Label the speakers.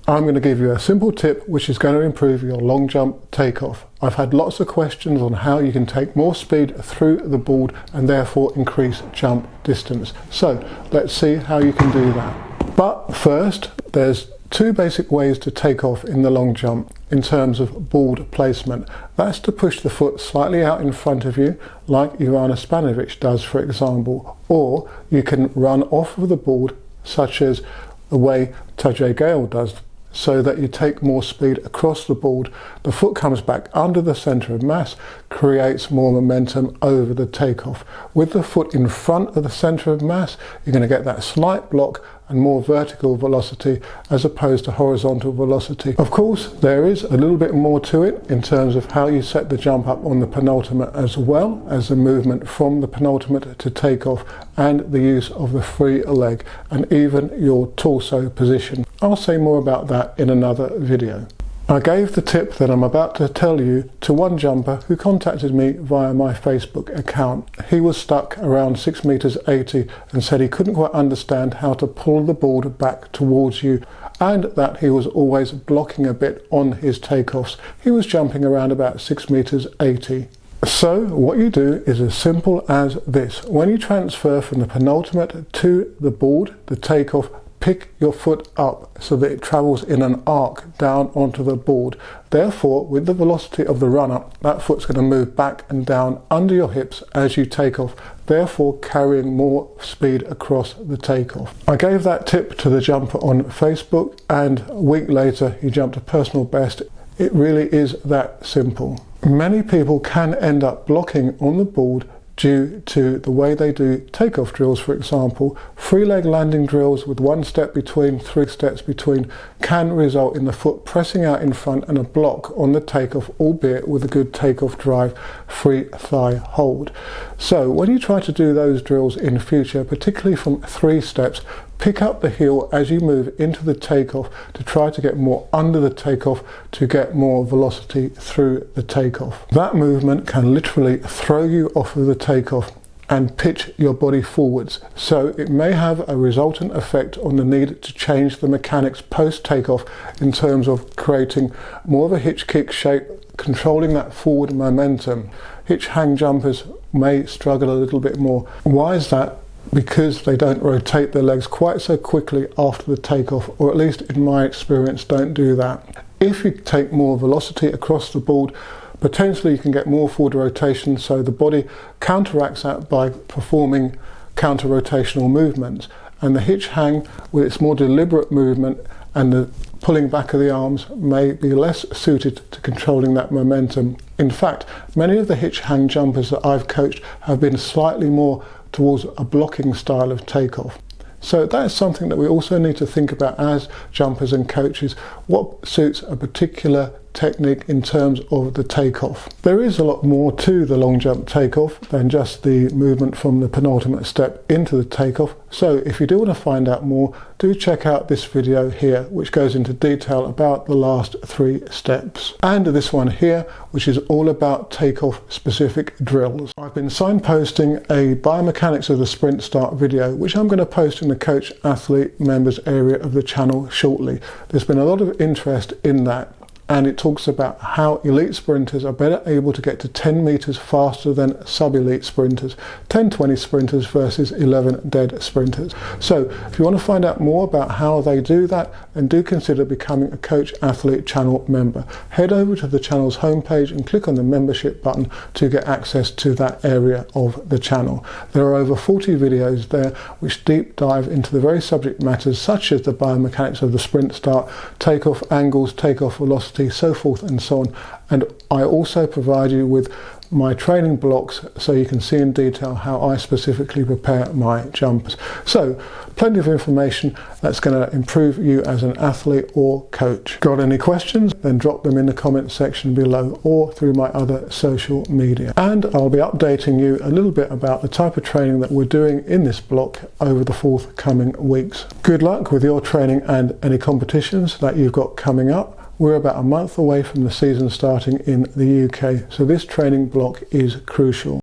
Speaker 1: I'm going to give you a simple tip which is going to improve your long jump takeoff. I've had lots of questions on how you can take more speed through the board and therefore increase jump distance. So let's see how you can do that. But first, there's two basic ways to take off in the long jump in terms of board placement. That's to push the foot slightly out in front of you, like Ivana Spanovic does, for example, or you can run off of the board, such as the way Tajay Gale does, so that you take more speed across the board. The foot comes back under the center of mass, creates more momentum over the takeoff. With the foot in front of the center of mass, you're going to get that slight block and more vertical velocity as opposed to horizontal velocity. Of course, there is a little bit more to it in terms of how you set the jump up on the penultimate, as well as the movement from the penultimate to takeoff and the use of the free leg and even your torso position. I'll say more about that in another video. I gave the tip that I'm about to tell you to one jumper who contacted me via my Facebook account. He was stuck around 6 meters 80 and said he couldn't quite understand how to pull the board back towards you, and that he was always blocking a bit on his takeoffs. He was jumping around about 6 meters 80. So what you do is as simple as this. When you transfer from the penultimate to the board, the takeoff, pick your foot up so that it travels in an arc down onto the board. Therefore, with the velocity of the run up, that foot's going to move back and down under your hips as you take off, therefore carrying more speed across the takeoff. I gave that tip to the jumper on Facebook, and a week later he jumped a personal best. It really is that simple. Many people can end up blocking on the board due to the way they do takeoff drills. For example, free leg landing drills with 1 step between, 3 steps between can result in the foot pressing out in front and a block on the takeoff, albeit with a good takeoff drive free thigh hold. So when you try to do those drills in future, particularly from 3 steps, pick up the heel as you move into the takeoff to try to get more under the takeoff to get more velocity through the takeoff. That movement can literally throw you off of the takeoff and pitch your body forwards. So it may have a resultant effect on the need to change the mechanics post takeoff in terms of creating more of a hitch kick shape, controlling that forward momentum. Hitch hang jumpers may struggle a little bit more. Why is that? Because they don't rotate their legs quite so quickly after the takeoff, or at least in my experience don't do that. If you take more velocity across the board, potentially you can get more forward rotation, so the body counteracts that by performing counter-rotational movements. And the hitch hang, with its more deliberate movement and the pulling back of the arms, may be less suited to controlling that momentum. In fact, many of the hitch hang jumpers that I've coached have been slightly more towards a blocking style of takeoff. So that's something that we also need to think about as jumpers and coaches. What suits a particular technique in terms of the takeoff? There is a lot more to the long jump takeoff than just the movement from the penultimate step into the takeoff. So if you do want to find out more, do check out this video here, which goes into detail about the last 3 steps, and this one here, which is all about takeoff specific drills. I've been signposting a biomechanics of the sprint start video, which I'm going to post in the coach athlete members area of the channel shortly. There's been a lot of interest in that, and it talks about how elite sprinters are better able to get to 10 meters faster than sub-elite sprinters, 10-20 sprinters versus 11 dead sprinters. So if you want to find out more about how they do that, then do consider becoming a Coach Athlete channel member. Head over to the channel's homepage and click on the membership button to get access to that area of the channel. There are over 40 videos there which deep dive into the very subject matters such as the biomechanics of the sprint start, takeoff angles, takeoff velocity, so forth and so on. And I also provide you with my training blocks so you can see in detail how I specifically prepare my jumpers. So plenty of information that's going to improve you as an athlete or coach. Got any questions? Then drop them in the comment section below or through my other social media. And I'll be updating you a little bit about the type of training that we're doing in this block over the forthcoming weeks. Good luck with your training and any competitions that you've got coming up. We're about a month away from the season starting in the UK, so this training block is crucial.